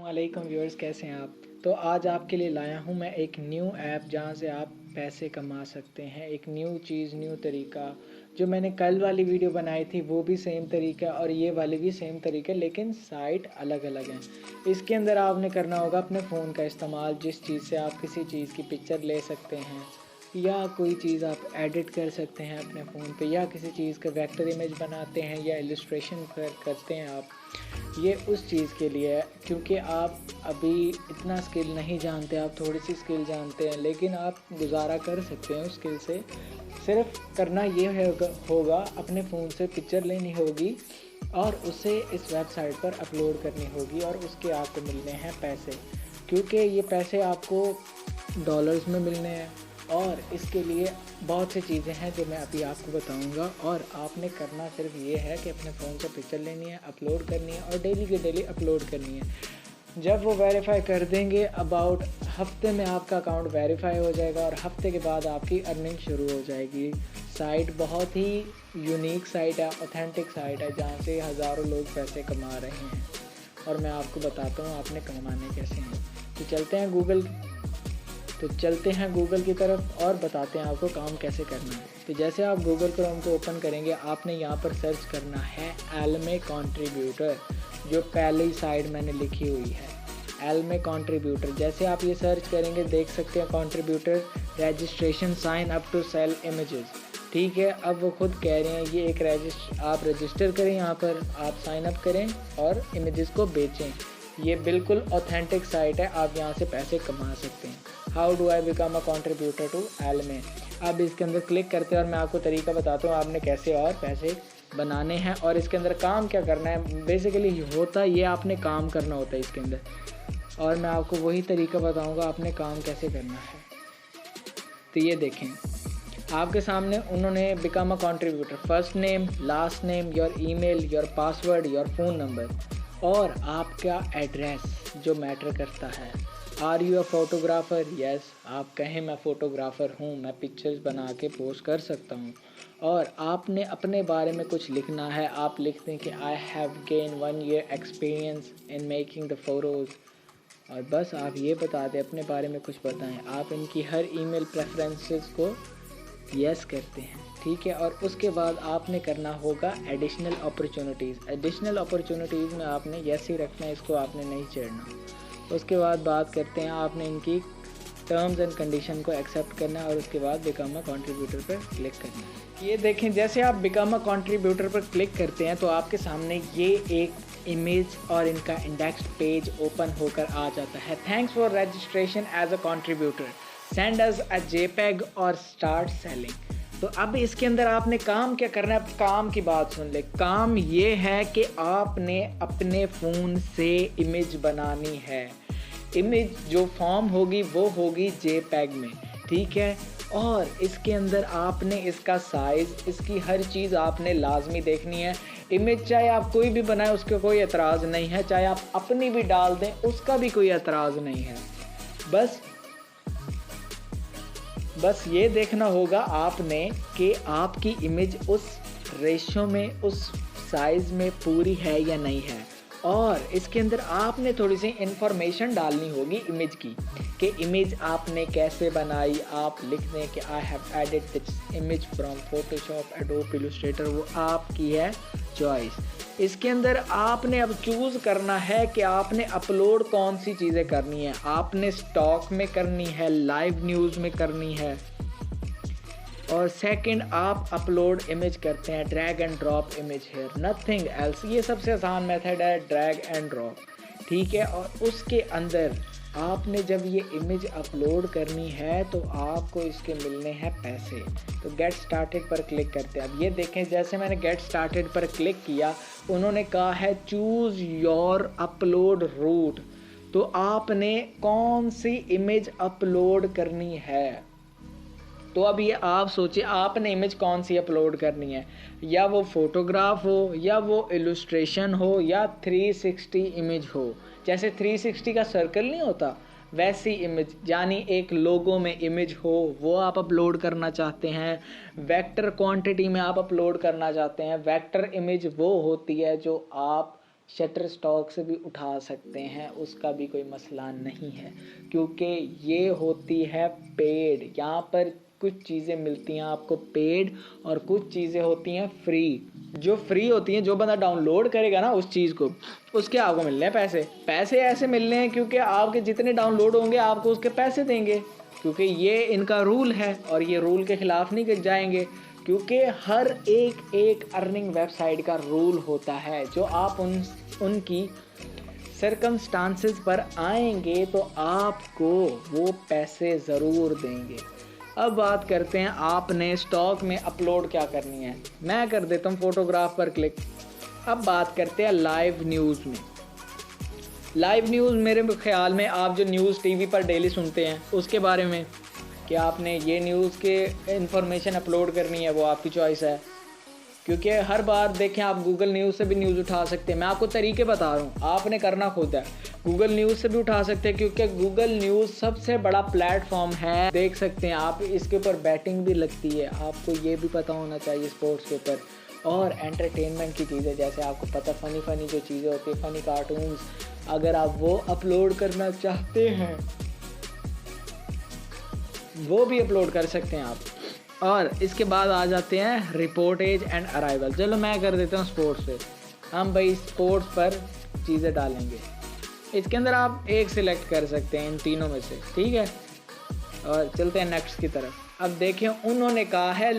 वालेकुम व्यूअर्स, कैसे हैं आप। तो आज आपके लिए लाया हूं मैं एक न्यू ऐप जहां से आप पैसे कमा सकते हैं। एक न्यू चीज़, न्यू तरीका। जो मैंने कल वाली वीडियो बनाई थी वो भी सेम तरीका और ये वाली भी सेम तरीका, लेकिन साइट अलग अलग हैं। इसके अंदर आपने करना होगा अपने फ़ोन का इस्तेमाल, जिस चीज़ से आप किसी चीज़ की पिक्चर ले सकते हैं या कोई चीज़ आप एडिट कर सकते हैं अपने फ़ोन पे, या किसी चीज़ का वेक्टर इमेज बनाते हैं या इलस्ट्रेशन करते हैं आप। ये उस चीज़ के लिए है, क्योंकि आप अभी इतना स्किल नहीं जानते, आप थोड़ी सी स्किल जानते हैं, लेकिन आप गुजारा कर सकते हैं उस स्किल से। सिर्फ करना ये होगा अपने फ़ोन से पिक्चर लेनी होगी और उसे इस वेबसाइट पर अपलोड करनी होगी और उसके आपको मिलने हैं पैसे। क्योंकि ये पैसे आपको डॉलर्स में मिलने हैं और इसके लिए बहुत सी चीज़ें हैं जो मैं अभी आपको बताऊंगा। और आपने करना सिर्फ ये है कि अपने फ़ोन से पिक्चर लेनी है, अपलोड करनी है और डेली के डेली अपलोड करनी है। जब वो वेरीफाई कर देंगे, अबाउट हफ्ते में आपका अकाउंट वेरीफाई हो जाएगा और हफ्ते के बाद आपकी अर्निंग शुरू हो जाएगी। साइट बहुत ही यूनिक साइट है, ऑथेंटिक साइट है, जहाँ से हज़ारों लोग पैसे कमा रहे हैं और मैं आपको बताता हूँ आपने कमाने कैसे हैं। तो चलते हैं गूगल की तरफ और बताते हैं आपको काम कैसे करना है। तो जैसे आप गूगल क्रोम को ओपन करेंगे, आपने यहाँ पर सर्च करना है एल्मे कंट्रीब्यूटर, जो पहली साइड मैंने लिखी हुई है, एल्मे कंट्रीब्यूटर। जैसे आप ये सर्च करेंगे, देख सकते हैं contributor registration sign up to sell images. ठीक है, अब वो खुद कह रहे हैं ये एक आप रजिस्टर करें, यहाँ पर आप साइन अप करें और इमेजेस को बेचें। ये बिल्कुल ऑथेंटिक साइट है, आप यहाँ से पैसे कमा सकते हैं। How do I become a contributor to Elme. अब इसके अंदर क्लिक करते हैं और मैं आपको तरीका बताता हूँ आपने कैसे और पैसे बनाने हैं और इसके अंदर काम क्या करना है। बेसिकली होता ये, आपने काम करना होता है इसके अंदर, और मैं आपको वही तरीका बताऊँगा आपने काम कैसे करना है। तो ये देखें, आपके सामने उन्होंने become a contributor, first name, last name, your email, your password, your phone number और आपका एड्रेस जो मैटर करता है। Are you a photographer? Yes, आप कहें मैं फ़ोटोग्राफ़र हूँ, मैं पिक्चर्स बना के पोस्ट कर सकता हूँ। और आपने अपने बारे में कुछ लिखना है, आप लिख दें कि I have gain 1 year experience in making the photos, और बस आप ये बता दें, अपने बारे में कुछ बताएं। आप इनकी हर ईमेल प्रेफरेंसेस को यस करते हैं, ठीक है। और उसके बाद आपने करना होगा एडिशनल अपॉर्चुनिटीज़ में आपने यस ही रखना है, इसको आपने नहीं छेड़ना। उसके बाद बात करते हैं, आपने इनकी टर्म्स एंड कंडीशन को एक्सेप्ट करना है और उसके बाद बिकम अ कंट्रीब्यूटर पर क्लिक करना है। ये देखें, जैसे आप बिकम अ कंट्रीब्यूटर पर क्लिक करते हैं तो आपके सामने ये एक इमेज और इनका इंडेक्स पेज ओपन होकर आ जाता है। Thanks for registration as a contributor, send us a JPEG और स्टार्ट सेलिंग। तो अब इसके अंदर आपने काम क्या करना है, काम की बात सुन ले। काम ये है कि आपने अपने फ़ोन से इमेज बनानी है। इमेज जो फॉर्म होगी वो होगी जेपैग में, ठीक है। और इसके अंदर आपने इसका साइज़, इसकी हर चीज़ आपने लाजमी देखनी है। इमेज चाहे आप कोई भी बनाए उसका कोई एतराज़ नहीं है, चाहे आप अपनी भी डाल दें उसका भी कोई एतराज़ नहीं है। बस ये देखना होगा आपने कि आपकी इमेज उस रेशो में, उस साइज़ में पूरी है या नहीं है। और इसके अंदर आपने थोड़ी सी इन्फॉर्मेशन डालनी होगी इमेज की, कि इमेज आपने कैसे बनाई। आप लिख दें कि I have edit this image from Photoshop, adobe Illustrator, वो आपकी है चॉइस। इसके अंदर आपने अब चूज़ करना है कि आपने अपलोड कौन सी चीज़ें करनी है। आपने स्टॉक में करनी है, लाइव न्यूज़ में करनी है। और सेकंड, आप अपलोड इमेज करते हैं, drag and drop image here, nothing else. ये सबसे आसान मेथड है, ड्रैग एंड ड्रॉप, ठीक है। और उसके अंदर आपने जब ये इमेज अपलोड करनी है तो आपको इसके मिलने हैं पैसे। तो गेट स्टार्टेड पर क्लिक करते हैं। अब ये देखें, जैसे मैंने गेट स्टार्टेड पर क्लिक किया, उन्होंने कहा है चूज़ योर अपलोड रूट। तो आपने कौन सी इमेज अपलोड करनी है। तो अब ये आप सोचिए, आपने इमेज कौन सी अपलोड करनी है, या वो फोटोग्राफ हो, या वो इलस्ट्रेशन हो, या 360 इमेज हो। जैसे 360 का सर्कल नहीं होता, वैसी इमेज, यानी एक लोगो में इमेज हो, वो आप अपलोड करना चाहते हैं। वेक्टर क्वांटिटी में आप अपलोड करना चाहते हैं। वेक्टर इमेज वो होती है जो आप शटर स्टॉक से भी उठा सकते हैं, उसका भी कोई मसला नहीं है, क्योंकि ये होती है पेड। यहाँ पर कुछ चीज़ें मिलती हैं आपको पेड और कुछ चीज़ें होती हैं फ्री। जो फ्री होती हैं, जो बंदा डाउनलोड करेगा ना उस चीज़ को, उसके आपको मिलने हैं पैसे। पैसे ऐसे मिलने हैं क्योंकि आपके जितने डाउनलोड होंगे आपको उसके पैसे देंगे, क्योंकि ये इनका रूल है और ये रूल के ख़िलाफ़ नहीं जाएंगे, क्योंकि हर एक अर्निंग वेबसाइट का रूल होता है। जो आप उनकी सर्कमस्टांसेस पर आएंगे तो आपको वो पैसे ज़रूर देंगे। अब बात करते हैं आपने स्टॉक में अपलोड क्या करनी है। मैं कर देता हूँ फोटोग्राफ पर क्लिक। अब बात करते हैं लाइव न्यूज़ में। लाइव न्यूज़ मेरे ख्याल में आप जो न्यूज़ टीवी पर डेली सुनते हैं उसके बारे में, कि आपने ये न्यूज़ के इंफॉर्मेशन अपलोड करनी है, वो आपकी चॉइस है। क्योंकि हर बार देखें आप गूगल न्यूज़ से भी न्यूज़ उठा सकते हैं। मैं आपको तरीके बता रहा हूँ, आपने करना खुद है। गूगल न्यूज़ से भी उठा सकते हैं, क्योंकि गूगल न्यूज़ सबसे बड़ा प्लेटफॉर्म है। देख सकते हैं आप, इसके ऊपर बैटिंग भी लगती है, आपको ये भी पता होना चाहिए स्पोर्ट्स के ऊपर। और एंटरटेनमेंट की चीज़ें, जैसे आपको पता फ़नी जो चीज़ें होती है, फ़नी कार्टून्स, अगर आप वो अपलोड करना चाहते हैं वो भी अपलोड कर सकते हैं आप। और इसके बाद आ जाते हैं रिपोर्टेज एंड अराइवल। चलो मैं कर देता हूँ स्पोर्ट्स पे। हम भाई स्पोर्ट्स पर चीज़ें डालेंगे। इसके अंदर आप एक सिलेक्ट कर सकते हैं इन तीनों में से, ठीक है। और चलते हैं नेक्स्ट की तरफ। अब देखें उन्होंने कहा है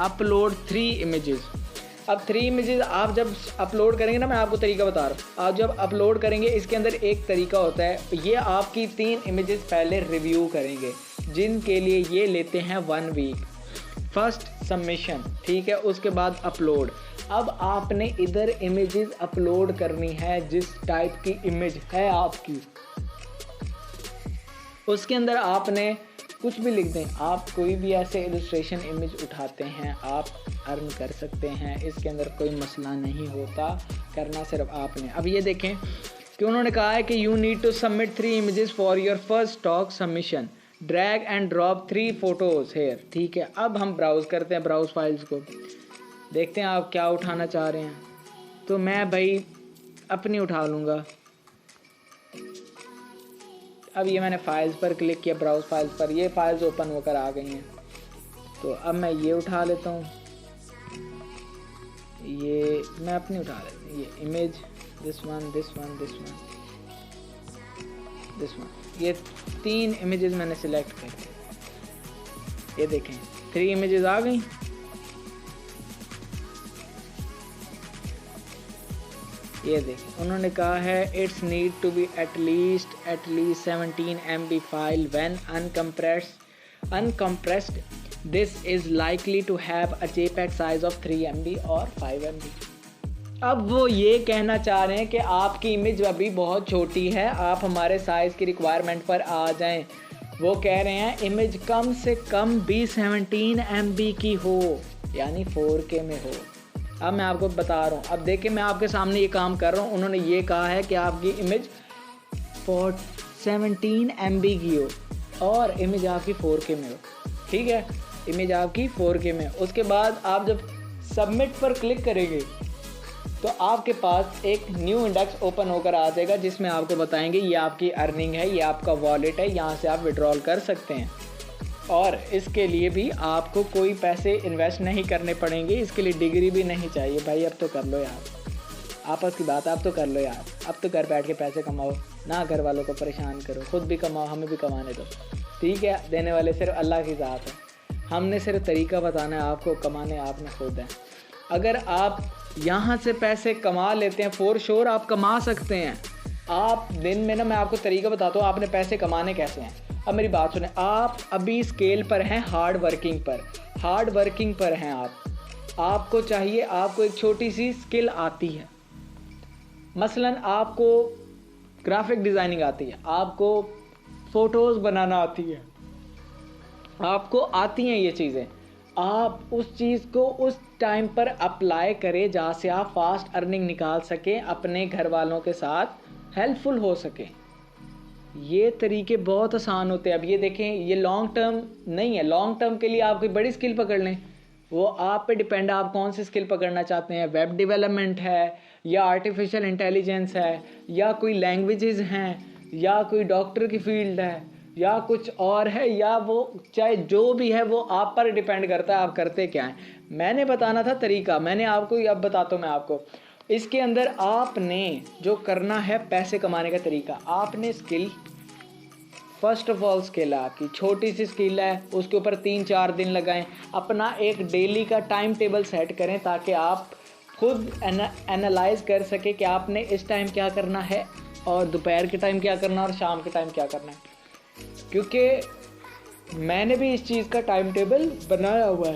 अपलोड 3 इमेजेस। अब 3 इमेजेस आप जब अपलोड करेंगे ना, मैं आपको तरीका बता रहा हूँ। आप जब अपलोड करेंगे इसके अंदर एक तरीका होता है, ये आपकी 3 इमेजेस पहले रिव्यू करेंगे, जिनके लिए ये लेते हैं 1 वीक। फर्स्ट सबमिशन, ठीक है, उसके बाद अपलोड। अब आपने इधर इमेजेस अपलोड करनी है जिस टाइप की इमेज है आपकी, उसके अंदर आपने कुछ भी लिख दें। आप कोई भी ऐसे इलस्ट्रेशन इमेज उठाते हैं, आप अर्न कर सकते हैं, इसके अंदर कोई मसला नहीं होता, करना सिर्फ आपने। अब ये देखें कि उन्होंने कहा है कि you need to submit 3 images for your first stock submission, drag and drop 3 photos here, ठीक है। अब हम ब्राउज़ करते हैं, ब्राउज़ फाइल्स को देखते हैं आप क्या उठाना चाह रहे हैं। तो मैं भाई अपनी उठा लूँगा। अब ये मैंने फाइल्स पर क्लिक किया, ब्राउज़ फाइल्स पर, ये फाइल्स ओपन होकर आ गई हैं। तो अब मैं ये उठा लेता हूँ, ये मैं अपनी उठा लेता हूँ, ये इमेज, दिस वन, ये 3 इमेजेस मैंने सिलेक्ट कर। ये देखें 3 इमेजेस आ गई। ये देखें उन्होंने कहा है it's need to be at least 17 MB file when uncompressed this is likely to have a JPEG size of 3 MB और 5 MB। अब वो ये कहना चाह रहे हैं कि आपकी इमेज अभी बहुत छोटी है, आप हमारे साइज़ की रिक्वायरमेंट पर आ जाएं। वो कह रहे हैं इमेज कम से कम भी 17 MB की हो, यानी 4K में हो। अब मैं आपको बता रहा हूँ, अब देखिए मैं आपके सामने ये काम कर रहा हूँ। उन्होंने ये कहा है कि आपकी इमेज 17 MB की हो और इमेज आपकी 4K में हो, ठीक है, इमेज आपकी 4K में। उसके बाद आप जब सबमिट पर क्लिक करेंगे तो आपके पास एक न्यू इंडेक्स ओपन होकर आ जाएगा, जिसमें आपको बताएंगे ये आपकी अर्निंग है, ये आपका वॉलेट है, यहाँ से आप विड्रॉल कर सकते हैं। और इसके लिए भी आपको कोई पैसे इन्वेस्ट नहीं करने पड़ेंगे, इसके लिए डिग्री भी नहीं चाहिए। भाई अब तो कर लो यार, आपस की बात, अब तो कर लो यार, अब तो घर बैठ के पैसे कमाओ, ना घर वालों को परेशान करो, खुद भी कमाओ, हमें भी कमाने दो, ठीक है। देने वाले सिर्फ अल्लाह की ज़ात है, हमने सिर्फ तरीका बताना है आपको, कमाने आपने खुद है। अगर आप यहाँ से पैसे कमा लेते हैं, फॉर श्योर आप कमा सकते हैं। आप दिन में ना, मैं आपको तरीका बताता हूँ आपने पैसे कमाने कैसे हैं। अब मेरी बात सुने, आप अभी स्केल पर हैं हार्ड वर्किंग पर हैं आप। आपको चाहिए, आपको एक छोटी सी स्किल आती है, मसलन आपको ग्राफिक डिज़ाइनिंग आती है, आपको फ़ोटोज़ बनाना आती है, आपको आती हैं ये चीज़ें, आप उस चीज़ को उस टाइम पर अप्लाई करें जहाँ से आप फास्ट अर्निंग निकाल सकें, अपने घर वालों के साथ हेल्पफुल हो सकें। ये तरीके बहुत आसान होते हैं। अब ये देखें, ये लॉन्ग टर्म नहीं है, लॉन्ग टर्म के लिए आप कोई बड़ी स्किल पकड़ लें, वो आप पे डिपेंड है, आप कौन सी स्किल पकड़ना चाहते हैं। वेब डेवलपमेंट है या आर्टिफिशियल इंटेलिजेंस है या कोई लैंग्वेजेस हैं या कोई डॉक्टर की फील्ड है या कुछ और है, या वो चाहे जो भी है वो आप पर डिपेंड करता है आप करते क्या हैं। मैंने बताना था तरीका, मैंने आपको अब बताता हूँ मैं आपको। इसके अंदर आपने जो करना है पैसे कमाने का तरीका, आपने skill, first of all skill है आपकी छोटी सी स्किल है, उसके ऊपर 3-4 दिन लगाएं। अपना एक डेली का टाइम टेबल सेट करें ताकि आप खुद एनालाइज कर सके कि आपने इस टाइम क्या करना है और दोपहर के टाइम क्या करना है और शाम के टाइम क्या करना है। क्योंकि मैंने भी इस चीज़ का टाइम टेबल बनाया हुआ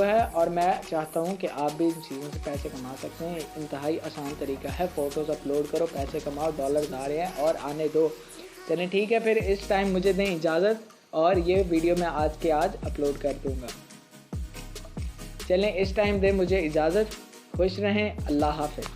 है, और मैं चाहता हूँ कि आप भी इन चीज़ों से पैसे कमा सकते हैं। इंतहाई आसान तरीका है, फ़ोटोज़ अपलोड करो, पैसे कमाओ, डॉलर आ रहे हैं और आने दो। चलें ठीक है, फिर इस टाइम मुझे दें इजाज़त और ये वीडियो मैं आज के आज अपलोड कर दूँगा। चलें इस टाइम दें मुझे इजाज़त, खुश रहें, अल्लाह हाफ़िज़।